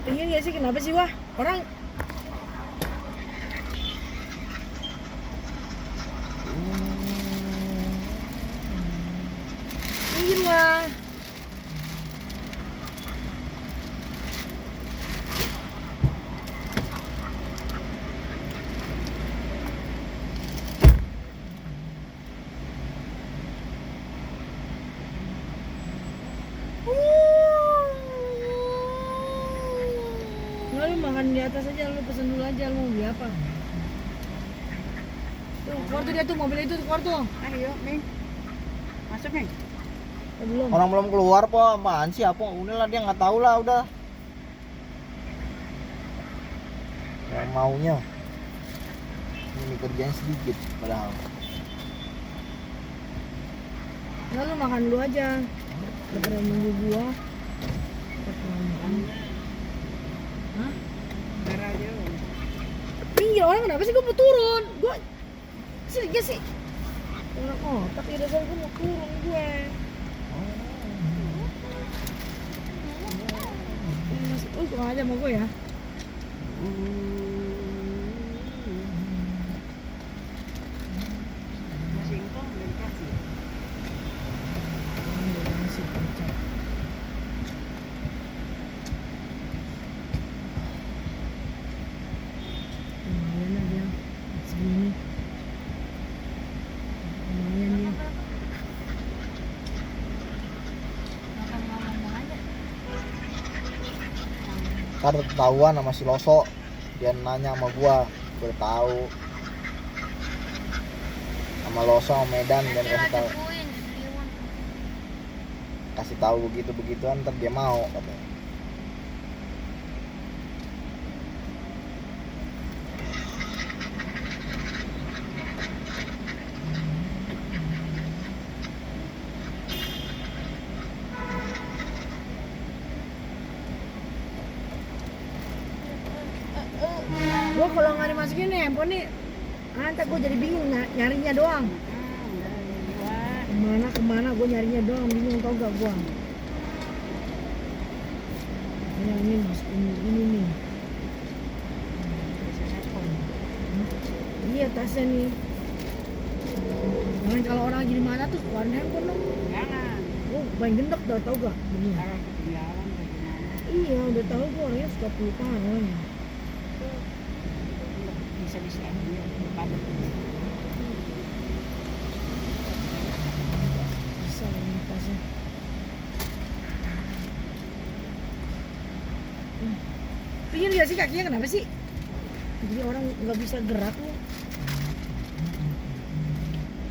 Pengen gak sih, kenapa sih wah? Orang ingin wah. Nggak, lu makan di atas aja, lu pesen dulu aja, lu mau beli apa? Tuh, keluar tuh dia tuh, mobil itu keluar tuh. Ayo, Ming. Masuk, Ming. Belum. Orang belum keluar po, apaan sih? Apa udahlah, dia nggak tahu lah udah. Yang maunya ini kerjaan sedikit padahal. Nggak, lu makan dulu aja. Daripada nunggu gua. Hah? Ntar aja. Pinggir orang, kenapa sih gua mau turun? Gua sini aja sih. Orang tapi dasar gua mau turun gue. Kurang aja sama gue ya. Masih engkau belum kasih. Lumayan lah dia segini. Lumayan dia. Ntar ketahuan sama si Loso, dia nanya sama gua tahu sama Loso sama Medan, dan kasih tahu begitu begituan, ntar dia mau katanya. Gue kalau nggak dimasukin nih handphone nih, nanti gue jadi bingung nyarinya doang. Kemana gue nyarinya doang, bingung tau gak gue. Ini masukin ini nih. Iya tasnya nih. Jangan kalau orang lagi di mana tuh keluarin handphone dong. Jangan. Gue paling gendek dah tau gak? Begini. Kalau ketinggalan bagaimana? Iya udah tahu gue orangnya suka pelupaan orangnya. Bisa dia padat. Bisa ini tasnya. Pikir gak sih kakinya kenapa sih? Jadi orang nggak bisa gerak loh.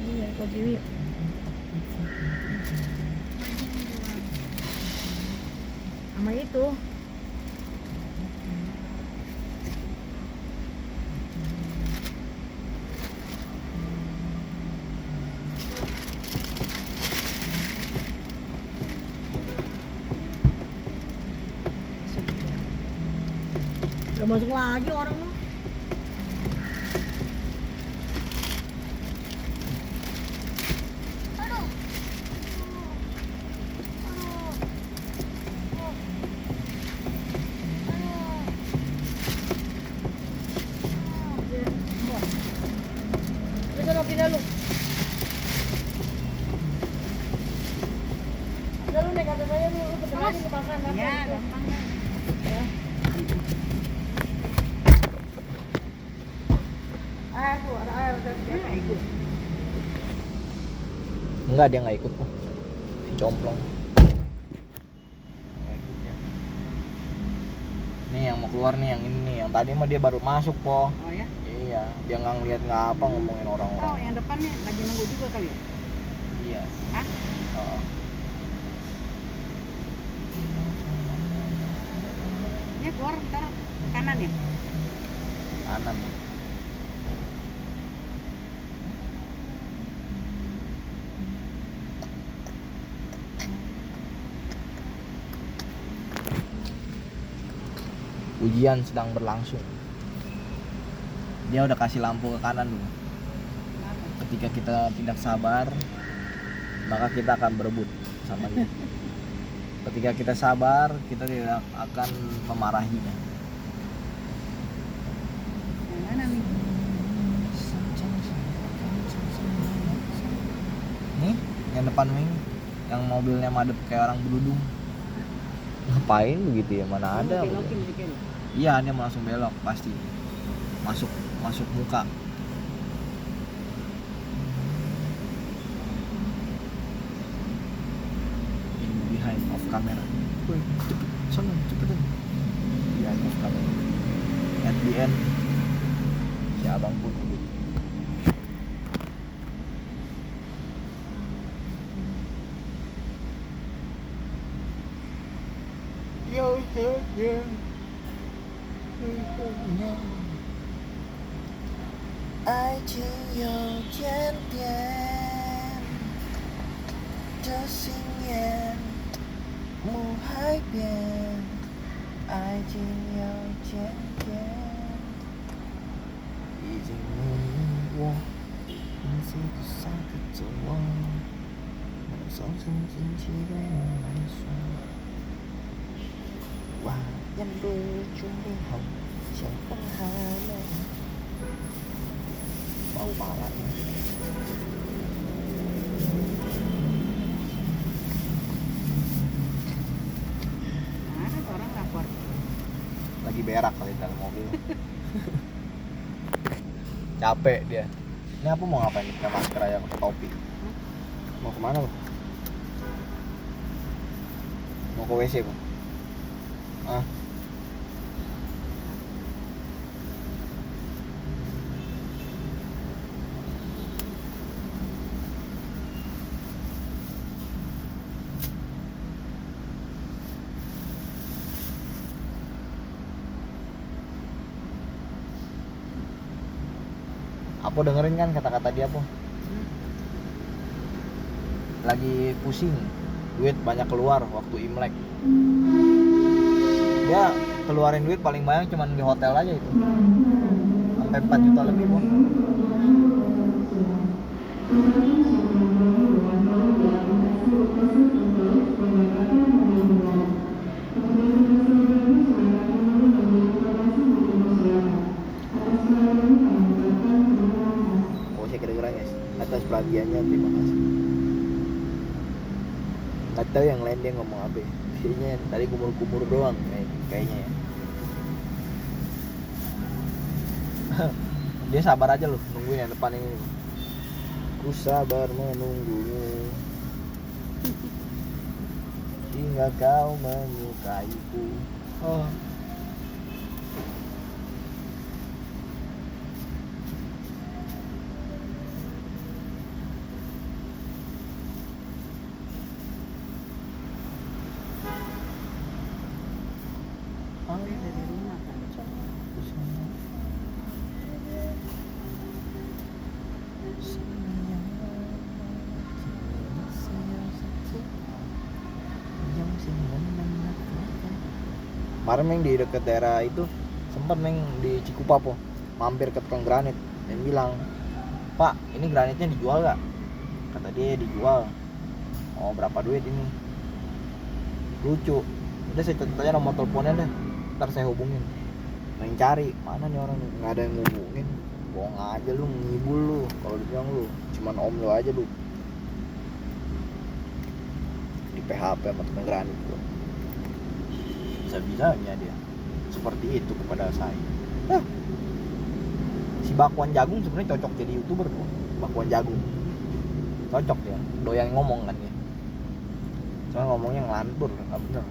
Iya kaki ini. Sama itu. Udah masuk lagi orang mah. Pindah lu. Udah lu naik atas aja lu bentar lagi lu makan. Iya, gampang. Ya. Aku ada air udah ikut. Enggak, dia nggak ikut kok. Si Complong. Nih yang mau keluar nih, yang ini nih, yang tadi mah dia baru masuk po. Oh ya? Iya, dia nggak ngeliat nggak apa ngomongin Oh, orang-orang. yang depan nih lagi nunggu juga kali ya? Iya. Hah? Oh. Dia keluar ntar kanan ya? Kanan. Ujian sedang berlangsung. Dia udah kasih lampu ke kanan dulu. Ketika kita tidak sabar, maka kita akan berebut sama dia. Ketika kita sabar, kita tidak akan memarahinya. Yang mana nih? Nih, yang depan Ming, yang mobilnya madep kayak orang berudung. Ngapain begitu ya? Mana ada? Belokin dikit. Iya, dia mau langsung belok pasti. Masuk muka. In behind of camera. Woi, cepet, sana, cepetan. Behind of camera. At the end, si abang pun begitu. Yo, yo, yo. Ai chỉ yêu千点，这心眼，母海边，爱情有千点，已经没你我，你是多少个折磨，我造成惊奇对你来说，我ยังดู准备好，想放下了。Bau pala ya. Mana tuh orang lapor? Lagi berak kali dalam mobil. Capek dia. Ini apa mau ngapain? Pakai masker aja, pakai topi. Mau kemana lu? Mau ke WC bu? Ah? Apa dengerin kan kata-kata dia po? Lagi pusing, duit banyak keluar waktu Imlek. Dia keluarin duit paling banyak cuman di hotel aja itu, sampai 4 juta lebih po. Atas perhatiannya, terima kasih. Nggak tahu yang lain dia ngomong apa ya. Kayaknya tadi kumur-kumur doang kayaknya ya. Dia sabar aja loh, nungguin yang depan ini. Ku sabar menunggumu hingga kau menyukaiku. Oh. Dia dari rumah kan. Kemarin Meng di dekat daerah itu sempat Meng di Cikupa po, mampir ke tukang granit dan bilang, Pak ini granitnya dijual gak? Kata dia dijual. Oh berapa duit ini? Lucu. Udah saya catat aja nomor teleponnya deh, ntar saya hubungin. Main cari mana nih orang, nggak ada yang ngubungin. Bohong aja lu, ngibul lu. Kalau dibilang lu cuman om lu aja lu, di PHP sama tukang granit lu. Bisa-bisanya dia seperti itu kepada saya. Si Bakwan Jagung sebenarnya cocok jadi YouTuber tuh. Bakwan Jagung cocok dia, doyan ngomong kan dia, cuma ngomongnya ngelantur, nggak bener.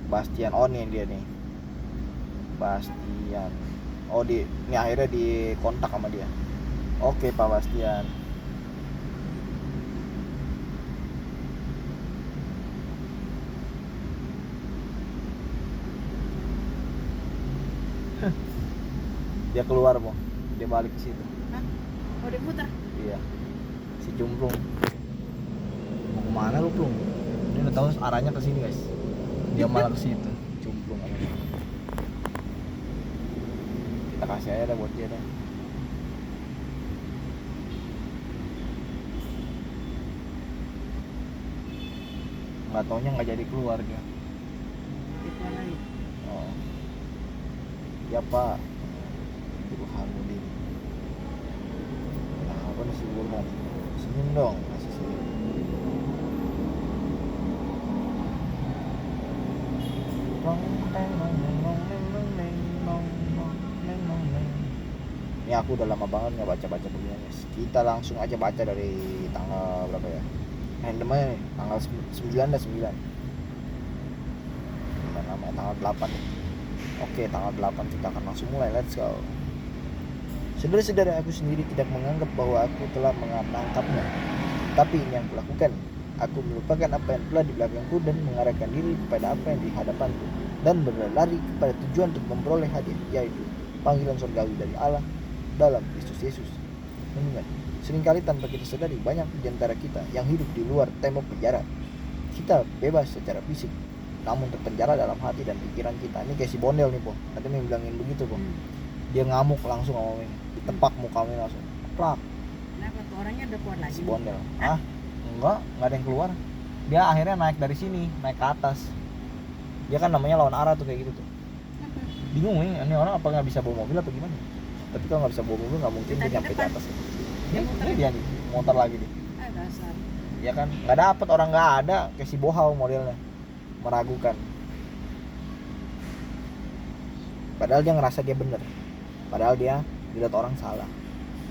Bastian, oh nih dia nih Bastian, oh ini akhirnya dikontak sama dia. Oke Pak Bastian. Dia keluar po, dia balik ke situ. Hah? Oh dia putar? Iya, si Cumplung. Mau kemana lu Plung? Ini udah tahu arahnya ke sini guys. Dia malah ke situ, Cumplung. Kita kasih aja dah buat dia dah. nggak taunya nggak jadi keluar dia. Itu lagi. Oh. Ya Pak, Burhanuddin. Nah, apa nih si Burhan? Senyum dong, kasih senyum. Ini aku udah lama banget nggak baca-baca beginian guys. Kita langsung aja baca dari tanggal berapa ya? Random aja nih, tanggal 9 dan 9. Gimana namanya? Tanggal 8 nih. Oke, tanggal 8 kita akan langsung mulai, let's go. Saudara-saudara, aku sendiri tidak menganggap bahwa aku telah menangkapnya. Tapi ini yang kulakukan. Aku melupakan apa yang telah di belakangku dan mengarahkan diri kepada apa yang di hadapanku. Dan berlari kepada tujuan untuk memperoleh hadiah, yaitu panggilan surgawi dari Allah dalam Kristus Yesus. Mengingat, seringkali tanpa kita sadari banyak di antara kita yang hidup di luar tembok penjara. Kita bebas secara fisik, namun terpenjara dalam hati dan pikiran kita. Ini kayak si Bondel nih po, nanti Ming bilangin begitu po. Dia ngamuk langsung sama Ming, ditepak mukanya langsung, plak. Kenapa tuh orangnya udah keluar lagi? Si Bondel, nggak ada yang keluar. Dia akhirnya naik dari sini, naik ke atas. Dia kan namanya lawan arah tuh kayak gitu tuh. Bingung nih, ini orang apa nggak bisa bawa mobil apa gimana? Tapi kalau nggak bisa bawa mobil nggak mungkin dia nyampe ke atas. Ini dia nih, motor lagi nih. Dasar. Ya kan, nggak dapet, orang nggak ada, kayak si Bohau modelnya, meragukan. Padahal dia ngerasa dia bener, padahal dia dilihat orang salah.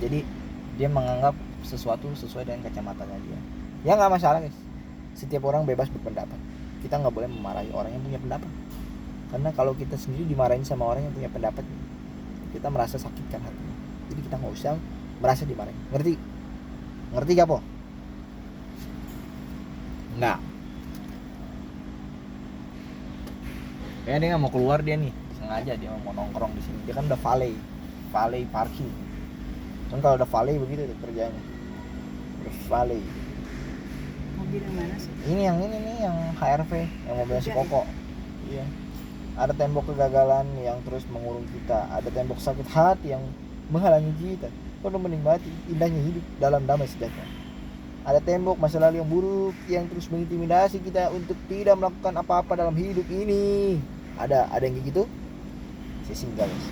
Jadi dia menganggap sesuatu sesuai dengan kacamatanya dia. Ya nggak masalah guys, setiap orang bebas berpendapat. Kita nggak boleh memarahi orang yang punya pendapat, karena kalau kita sendiri dimarahin sama orang yang punya pendapat, kita merasa sakit kan hatinya. Jadi kita nggak usah merasa dimarahin. Ngerti gak po? Nggak. Kayaknya dia nggak mau keluar dia nih, sengaja dia mau nongkrong di sini. Dia kan udah valet parking. Kan kalau udah valet begitu tuh kerjanya. Udah valet. Mobil yang mana sih? Ini yang HRV, yang mobilnya si Koko. Iya. Ada tembok kegagalan yang terus mengurung kita. Ada tembok sakit hati yang menghalangi kita untuk menikmati indahnya hidup dalam damai sejahtera. Ada tembok masa lalu yang buruk yang terus mengintimidasi kita untuk tidak melakukan apa-apa dalam hidup ini. Ada yang kayak gitu? Saya singgah guys.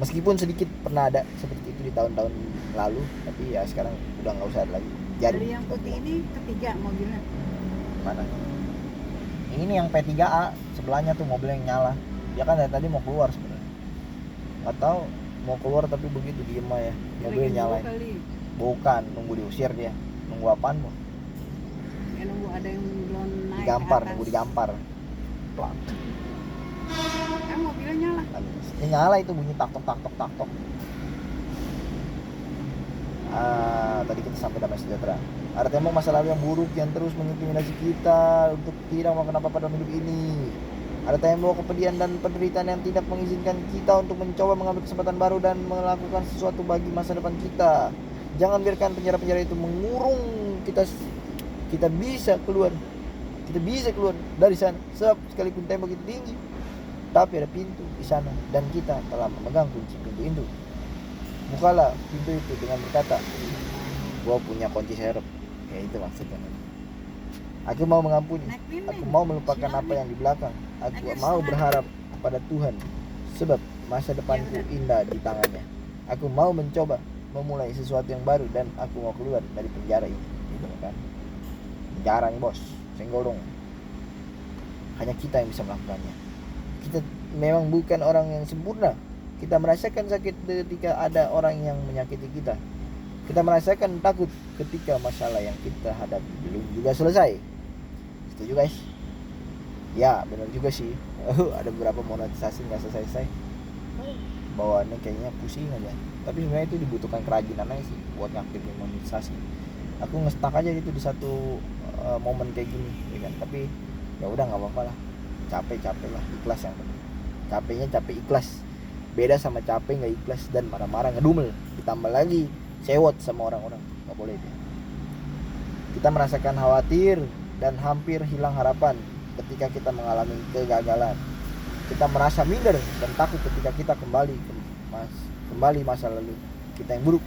Meskipun sedikit pernah ada seperti itu di tahun-tahun lalu, tapi ya sekarang udah nggak usah ada lagi. Dari yang putih ini ketiga mobilnya. Mana? Ini yang P3A, sebelahnya tuh mobil yang nyala. Dia kan dari tadi mau keluar sebenarnya. Nggak tahu mau keluar tapi begitu diem aja. Mobil nyalain. Bukan, nunggu diusir dia. Nunggu apaan bu? Ya nunggu ada yang belum naik. Digampar, ke atas. nunggu digampar. Plak. Mobilnya nyala. Ini nyala itu bunyi tak tok. Tadi kita sampai damai sejahtera. Ada tembok masa lalu yang buruk yang terus mengintimidasi kita untuk tidak melakukan apa-apa dalam hidup ini. Ada tembok kepedihan dan penderitaan yang tidak mengizinkan kita untuk mencoba mengambil kesempatan baru dan melakukan sesuatu bagi masa depan kita. Jangan biarkan penjara-penjara itu mengurung kita. Kita bisa keluar dari sana. Sebab sekalipun tembok itu tinggi, tapi ada pintu di sana dan kita telah memegang kunci pintu itu. Bukalah pintu itu dengan berkata, gua punya kunci serep. Kayak itu maksudnya. Aku mau mengampuni. Aku mau melupakan apa yang di belakang. Aku mau berharap pada Tuhan, sebab masa depanku indah di tangannya. Aku mau mencoba memulai sesuatu yang baru dan aku mau keluar dari penjara ini. Gitu kan? Penjara nih bos, senggol dong. Hanya kita yang bisa melakukannya. Kita memang bukan orang yang sempurna. Kita merasakan sakit ketika ada orang yang menyakiti kita. Kita merasakan takut ketika masalah yang kita hadapi belum juga selesai. Setuju guys? Ya benar juga sih. Ada beberapa monetisasi nggak selesai. Bawaannya kayaknya pusing aja. Tapi sebenarnya itu dibutuhkan kerajinan aja sih buat ngaktifin monetisasi. Aku nge-stuck aja gitu di satu momen kayak gini, ya kan? Tapi ya udah nggak apa-apa lah. Capek lah, ikhlas yang penting. Capeknya capek ikhlas. Beda sama capek nggak ikhlas dan marah-marah ngedumel. Ditambah lagi sewot sama orang-orang, nggak boleh dia. Kita merasakan khawatir dan hampir hilang harapan ketika kita mengalami kegagalan. Kita merasa minder dan takut ketika kita kembali masa lalu kita yang buruk,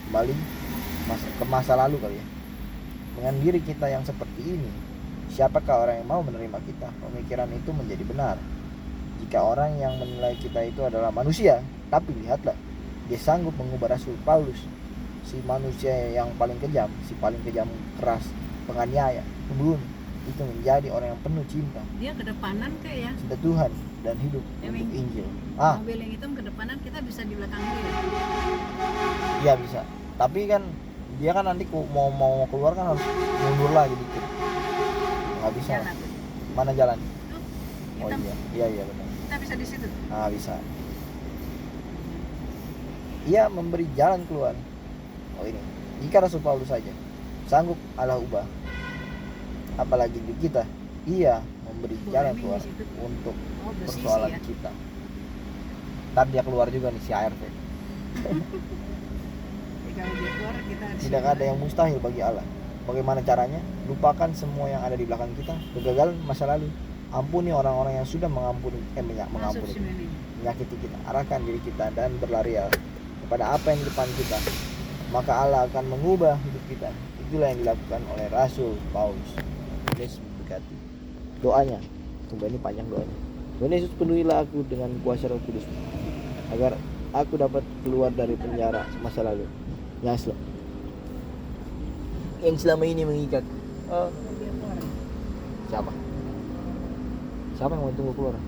kembali ke masa lalu kali ya. Dengan diri kita yang seperti ini, siapakah orang yang mau menerima kita? Pemikiran itu menjadi benar. Jika orang yang menilai kita itu adalah manusia, tapi lihatlah, dia sanggup mengubah Rasul Paulus, si manusia yang paling kejam, si paling kejam, keras, penganiaya, pembunuh, itu menjadi orang yang penuh cinta, Dia kedepanan kayak ya. cinta Tuhan dan hidup Ya, untuk Ming. Injil. Mobil yang hitam kedepanan, kita bisa di belakang dia. Iya bisa. Tapi kan dia kan nanti mau keluar kan harus mundur lagi dikit. Nggak bisa. Jalan. Mana jalan? Tuh, Oh hitam. iya benar. Kita bisa di situ. Nah bisa. Ia memberi jalan keluar. Oh ini. Jika Rasul Paulus saja sanggup Allah ubah, apalagi di kita, ia memberi Boleh, jalan Ming, keluar di situ. untuk Oh, bersisi persoalan ya. kita. Ntar dia keluar juga nih si ART. Jadi kalau dia keluar, kita di Tidak situ. ada yang mustahil bagi Allah. Bagaimana caranya? Lupakan semua yang ada di belakang kita, kegagalan masa lalu. Ampuni orang-orang yang sudah Masuk mengampuni, sini nih. menyakiti kita. Arahkan diri kita dan berlari kepada apa yang di depan kita. Maka Allah akan mengubah hidup kita. Itulah yang dilakukan oleh Rasul Paulus. Yesus memberkati. Doanya, tunggu ini panjang doanya. Tuhan Yesus, penuhilah aku dengan kuasa Roh Kudus, agar aku dapat keluar dari penjara masa lalu yang selama ini mengikat. Dia keluar. Siapa yang mau tunggu keluar?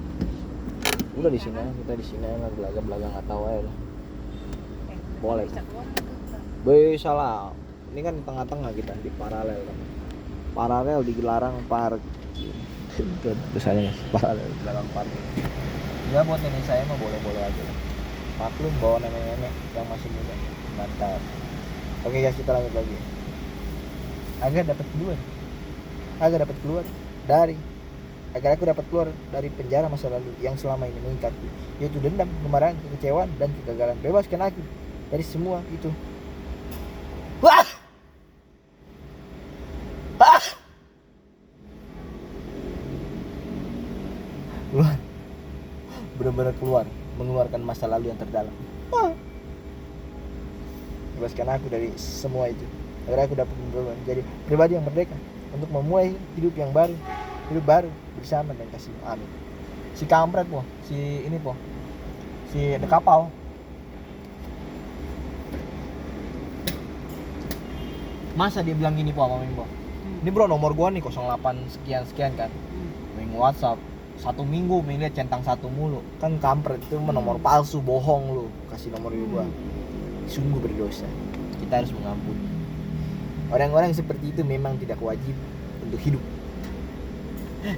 Udah di sini, kita di sini belaga nggak tahu aja lah. Boleh. Bisa keluar. Bisa lah. Ini kan di tengah-tengah kita di paralel kan. Paralel di gelarang parkir. Biasanya paralel di gelarang parkir. Ya buat nenek saya mah boleh-boleh aja lah. Maklum bawa nenek-nenek yang masih muda. Mantap. Oke guys, kita lanjut lagi. Agar dapat keluar dari penjara masa lalu yang selama ini mengikatku, yaitu dendam, kemarahan, kekecewaan, dan kegagalan. Bebaskan aku dari semua itu. Wah! Keluar. Benar-benar keluar, mengeluarkan masa lalu yang terdalam. Bebaskan aku dari semua itu, agar aku dapat menjadi pribadi yang merdeka untuk memulai hidup yang baru, hidup baru bersama dan kasih. Amin. Si kampret po, si The Kapau. Masa dia bilang gini po sama Ming po? Ini bro, nomor gua nih 08 sekian kan. Ming WhatsApp 1 minggu Ming lihat centang 1 mulu. Kan kampret itu nomor palsu, bohong lu. Kasih nomor gua. Sungguh berdosa. Kita harus mengampuni. Orang-orang seperti itu memang tidak wajib untuk hidup.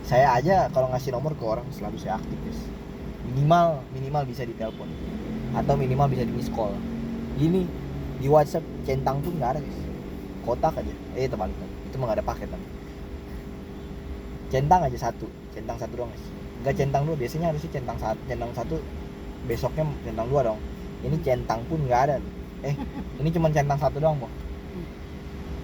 Saya aja kalau ngasih nomor ke orang selalu saya aktif guys. Minimal bisa ditelepon atau minimal bisa di miss call. Gini di WhatsApp centang pun nggak ada guys. Kotak aja. Terbalik. Itu mah nggak ada paket kan. Centang aja centang satu doang guys. Nggak centang dua. Biasanya harusnya centang satu. Besoknya centang 2 dong. Ini centang pun nggak ada. Ini cuma centang 1 doang po.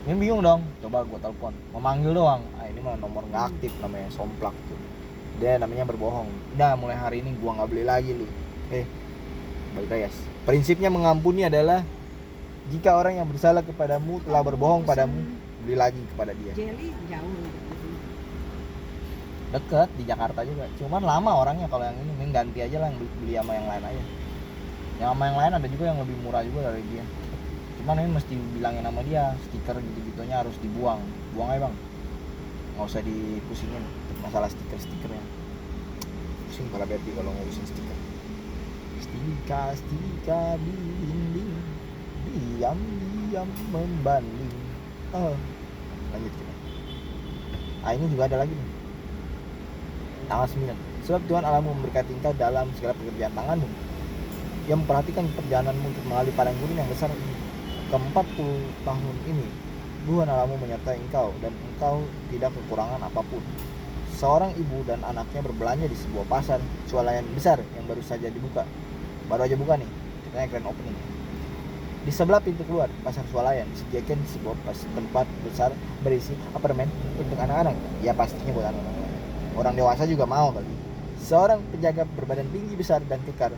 Ini bingung dong. Coba gua telepon, memanggil doang. Ini mah nomor nggak aktif, namanya somplak tuh. Dia namanya berbohong. Udah mulai hari ini gua nggak beli lagi lu. Balik lagi guys. Prinsipnya mengampuni adalah jika orang yang bersalah kepadamu telah berbohong padamu, beli lagi kepada dia. Jelly jauh. Deket di Jakarta juga. Cuman lama orangnya kalau yang ini, Ming ganti aja lah, beli sama yang lain aja. Yang sama yang lain ada juga yang lebih murah juga dari dia. Cuman ini mesti bilangin sama dia, stiker gitu-gitunya harus dibuang. Buang aja bang, nggak usah dipusingin masalah stikernya. Pusing kepala Berti kalau ngurusin stiker. Stiker di dinding, diam membanding. Lanjut kita. Ini juga ada lagi nih. Tanggal 9. Sebab Tuhan Allahmu memberkati engkau dalam segala pekerjaan tanganmu, yang memperhatikan perjalananmu untuk mengalami padang gurun yang besar ini. Ke-40 tahun ini Tuhan Allahmu menyertai engkau, dan engkau tidak kekurangan apapun. Seorang ibu dan anaknya berbelanja di sebuah pasar swalayan besar yang baru aja buka nih, ceritanya grand opening. Di sebelah pintu keluar pasar swalayan disediakan sebuah tempat besar berisi apartemen untuk anak-anak. Ya pastinya buat anak-anak. Orang dewasa juga mau kali. Seorang penjaga berbadan tinggi besar dan kekar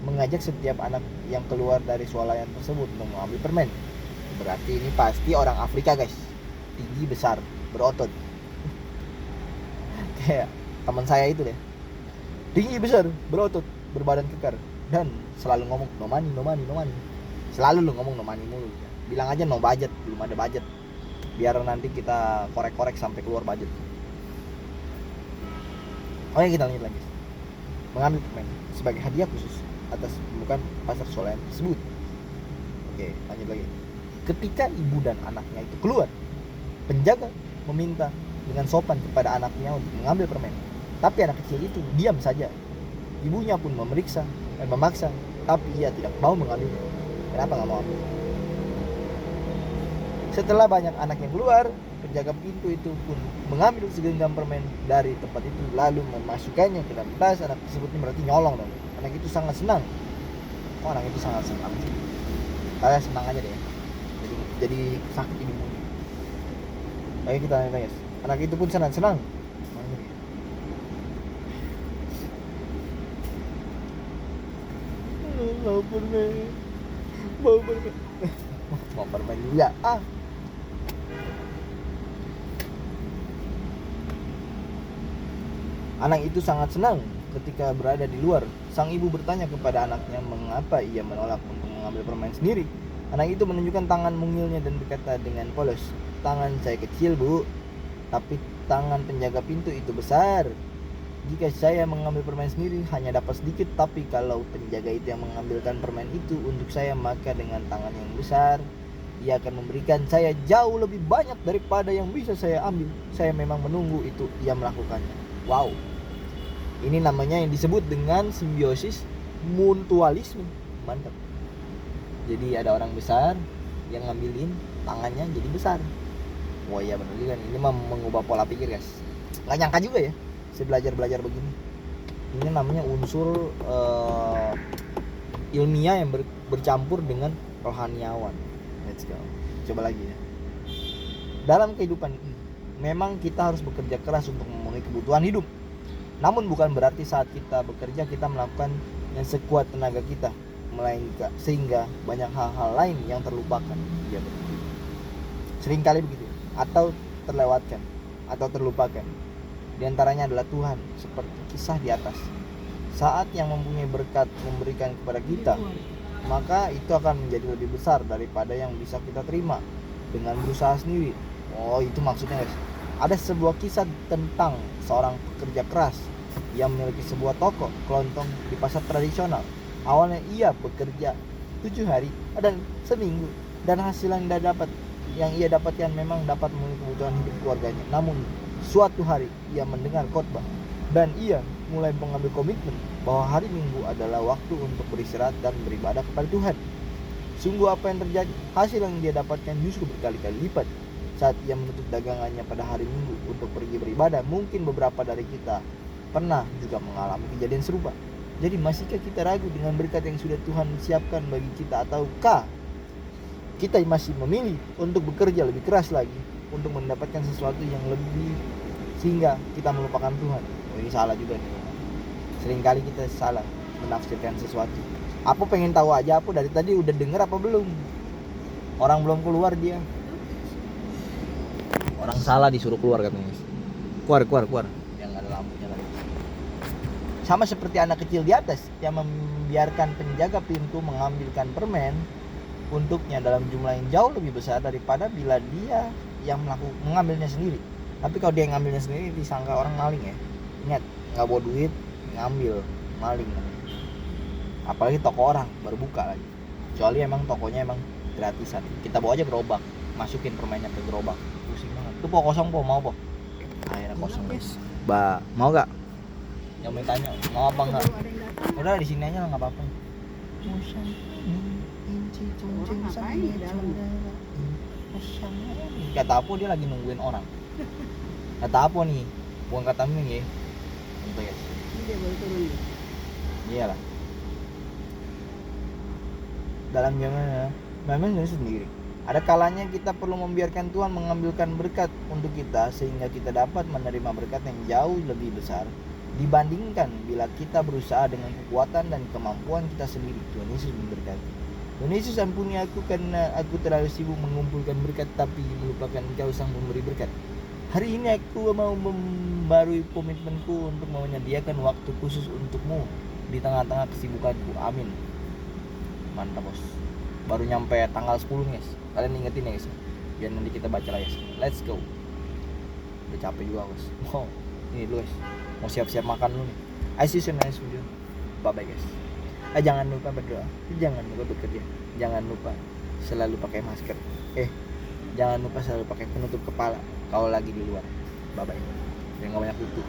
mengajak setiap anak yang keluar dari swalayan tersebut untuk mengambil permen. Berarti ini pasti orang Afrika guys. tinggi, besar, berotot. Kayak teman saya itu deh, tinggi, besar, berotot, berbadan kekar, dan selalu ngomong no money, no money, no money. Selalu lu ngomong no money mulu. Bilang aja no budget, belum ada budget, biar nanti kita korek-korek sampai keluar budget. Oke, kita lanjut lagi. Mengambil permen sebagai hadiah khusus atas pembukaan pasar solen tersebut. Oke, lanjut lagi. Ketika ibu dan anaknya itu keluar, penjaga meminta dengan sopan kepada anaknya untuk mengambil permen. Tapi anak kecil itu diam saja. Ibunya pun memeriksa dan memaksa, tapi ia tidak mau mengambilnya. Kenapa nggak mau ambil? Setelah banyak anak yang keluar, penjaga pintu itu pun mengambil segenggam permen dari tempat itu, lalu memasukkannya ke dalam tas. Anak tersebut ini berarti nyolong dong. Anak itu sangat senang. Oh, anak itu sangat senang sih. Kalian senang aja deh. Jadi sakit hidupmu. Ayo kita lihat guys. Anak itu pun senang. Mau permen. Mau permen juga. Anak itu sangat senang ketika berada di luar. Sang ibu bertanya kepada anaknya mengapa ia menolak untuk mengambil permen sendiri. Anak itu menunjukkan tangan mungilnya dan berkata dengan polos, "Tangan saya kecil, Bu, tapi tangan penjaga pintu itu besar. Jika saya mengambil permen sendiri hanya dapat sedikit, tapi kalau penjaga itu yang mengambilkan permen itu untuk saya, maka dengan tangan yang besar ia akan memberikan saya jauh lebih banyak daripada yang bisa saya ambil. Saya memang menunggu itu ia melakukannya." Wow. Ini namanya yang disebut dengan simbiosis mutualisme. Mantap. Jadi ada orang besar yang ngambilin tangannya jadi besar. Wah iya benar juga nih. Ini mah mengubah pola pikir guys. Nggak nyangka juga ya saya belajar begini. Ini namanya unsur ilmiah yang bercampur dengan rohaniawan. Let's go. Coba lagi ya. Dalam kehidupan ini memang kita harus bekerja keras untuk memenuhi kebutuhan hidup. Namun bukan berarti saat kita bekerja kita melakukan yang sekuat tenaga kita, melainkan sehingga banyak hal-hal lain yang terlupakan. Ya betul. Seringkali begitu, atau terlewatkan, atau terlupakan. Di antaranya adalah Tuhan, seperti kisah di atas. Saat yang mempunyai berkat memberikan kepada kita, maka itu akan menjadi lebih besar daripada yang bisa kita terima dengan berusaha sendiri. Oh, itu maksudnya guys. Ada sebuah kisah tentang seorang pekerja keras yang memiliki sebuah toko kelontong di pasar tradisional. Awalnya ia bekerja 7 hari dan seminggu, dan hasil yang ia dapatkan memang dapat memenuhi kebutuhan hidup keluarganya. Namun suatu hari ia mendengar khotbah dan ia mulai mengambil komitmen bahwa hari Minggu adalah waktu untuk beristirahat dan beribadah kepada Tuhan. Sungguh apa yang terjadi? Hasil yang dia dapatkan justru berkali-kali lipat saat ia menutup dagangannya pada hari Minggu untuk pergi beribadah. Mungkin beberapa dari kita pernah juga mengalami kejadian serupa. Jadi masihkah kita ragu dengan berkat yang sudah Tuhan siapkan bagi kita, ataukah kita masih memilih untuk bekerja lebih keras lagi untuk mendapatkan sesuatu yang lebih sehingga kita melupakan Tuhan? Oh, ini salah juga nih. Seringkali kita salah menafsirkan sesuatu. Aku pengen tahu aja, aku dari tadi udah denger apa belum? Orang belum keluar dia. Orang salah disuruh keluar katanya. Keluar. Yang ada lampunya lagi. Sama seperti anak kecil di atas yang membiarkan penjaga pintu mengambilkan permen untuknya dalam jumlah yang jauh lebih besar daripada bila dia yang mengambilnya sendiri. Tapi kalau dia yang ngambilnya sendiri disangka orang maling ya. Ingat, nggak bawa duit ngambil, maling. Apalagi toko orang baru buka lagi. Kecuali emang tokonya emang gratisan. Kita bawa aja gerobak, masukin permennya ke gerobak. Pusing banget. Itu po kosong po, mau po? Akhirnya kosong guys. Mau gak? Yang mau tanya, mau apa enggak? Udah di sini aja lah, nggak apa-apa. Kata apa dia lagi nungguin orang. Kata apa nih? Bukan kata ming ya. Bentar guys. Dia baru turun. Iyalah. Dalam zamannya memang sendiri. Ada kalanya kita perlu membiarkan Tuhan mengambilkan berkat untuk kita sehingga kita dapat menerima berkat yang jauh lebih besar dibandingkan bila kita berusaha dengan kekuatan dan kemampuan kita sendiri. Tuhan Yesus memberkati. Tuhan Yesus ampuni aku karena aku terlalu sibuk mengumpulkan berkat tapi melupakan Engkau sang memberi berkat. Hari ini aku mau membarui komitmenku untuk menyediakan waktu khusus untukmu di tengah-tengah kesibukanku. Amin. Mantap bos. Baru nyampe tanggal 10 guys. Kalian ingetin ya guys. Biar nanti kita baca lah guys. Let's go. Udah capek juga guys. Wow. Ini dulu guys. Mau siap-siap makan dulu nih. I see you in the next video. Bye bye guys. Jangan lupa berdoa. Jangan lupa bekerja. Jangan lupa selalu pakai masker. Jangan lupa selalu pakai penutup kepala kalau lagi di luar. Bye bye. Jangan banyak butuh.